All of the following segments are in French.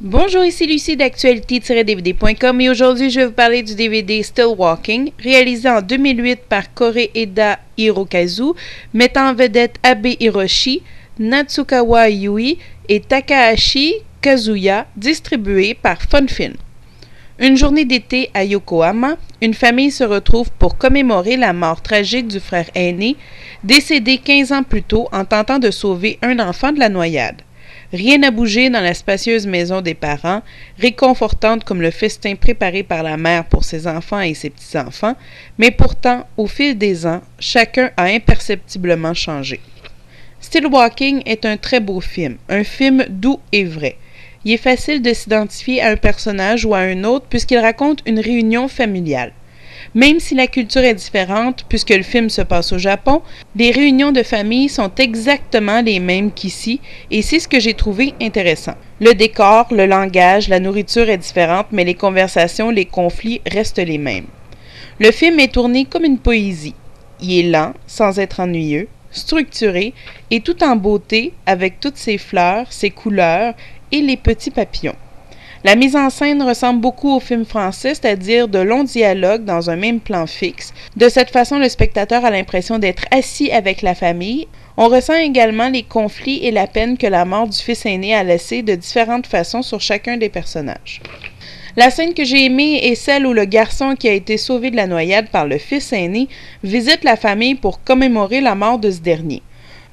Bonjour, ici Lucie d'actualité-dvd.com et aujourd'hui je vais vous parler du DVD Still Walking, réalisé en 2008 par Koreeda Hirokazu, mettant en vedette Abe Hiroshi, Natsukawa Yui et Takahashi Kazuya, distribué par Funfilm. Une journée d'été à Yokohama, une famille se retrouve pour commémorer la mort tragique du frère aîné, décédé 15 ans plus tôt en tentant de sauver un enfant de la noyade. Rien n'a bougé dans la spacieuse maison des parents, réconfortante comme le festin préparé par la mère pour ses enfants et ses petits-enfants, mais pourtant, au fil des ans, chacun a imperceptiblement changé. Still Walking est un très beau film, un film doux et vrai. Il est facile de s'identifier à un personnage ou à un autre puisqu'il raconte une réunion familiale. Même si la culture est différente, puisque le film se passe au Japon, les réunions de famille sont exactement les mêmes qu'ici, et c'est ce que j'ai trouvé intéressant. Le décor, le langage, la nourriture est différente, mais les conversations, les conflits restent les mêmes. Le film est tourné comme une poésie. Il est lent, sans être ennuyeux, structuré, et tout en beauté, avec toutes ses fleurs, ses couleurs et les petits papillons. La mise en scène ressemble beaucoup au film français, c'est-à-dire de longs dialogues dans un même plan fixe. De cette façon, le spectateur a l'impression d'être assis avec la famille. On ressent également les conflits et la peine que la mort du fils aîné a laissé de différentes façons sur chacun des personnages. La scène que j'ai aimée est celle où le garçon qui a été sauvé de la noyade par le fils aîné visite la famille pour commémorer la mort de ce dernier.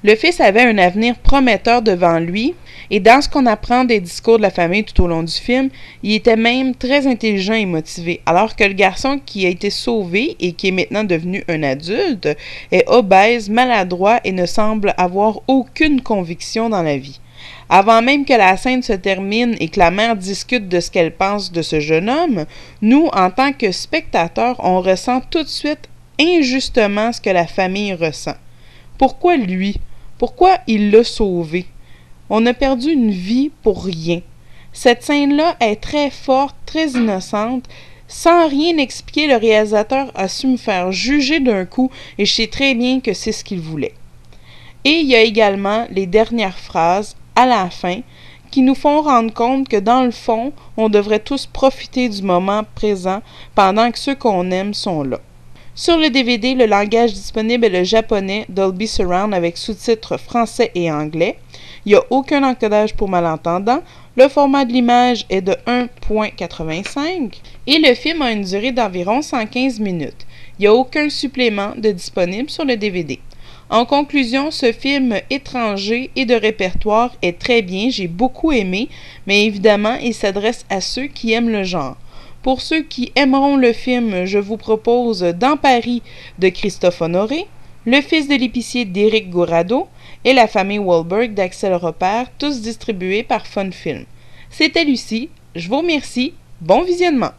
Le fils avait un avenir prometteur devant lui, et dans ce qu'on apprend des discours de la famille tout au long du film, il était même très intelligent et motivé, alors que le garçon qui a été sauvé et qui est maintenant devenu un adulte est obèse, maladroit et ne semble avoir aucune conviction dans la vie. Avant même que la scène se termine et que la mère discute de ce qu'elle pense de ce jeune homme, nous, en tant que spectateurs, on ressent tout de suite injustement ce que la famille ressent. Pourquoi lui? Pourquoi il l'a sauvé? On a perdu une vie pour rien. Cette scène-là est très forte, très innocente. Sans rien expliquer, le réalisateur a su me faire juger d'un coup et je sais très bien que c'est ce qu'il voulait. Et il y a également les dernières phrases, à la fin, qui nous font rendre compte que dans le fond, on devrait tous profiter du moment présent pendant que ceux qu'on aime sont là. Sur le DVD, le langage disponible est le japonais Dolby Surround avec sous-titres français et anglais. Il n'y a aucun encodage pour malentendants. Le format de l'image est de 1.85 et le film a une durée d'environ 115 minutes. Il n'y a aucun supplément de disponible sur le DVD. En conclusion, ce film étranger et de répertoire est très bien, j'ai beaucoup aimé, mais évidemment, il s'adresse à ceux qui aiment le genre. Pour ceux qui aimeront le film, je vous propose Dans Paris de Christophe Honoré, Le fils de l'épicier d'Éric Gourado et La famille Wahlberg d'Axel Repère, tous distribués par Funfilm. C'était Lucie, je vous remercie, bon visionnement!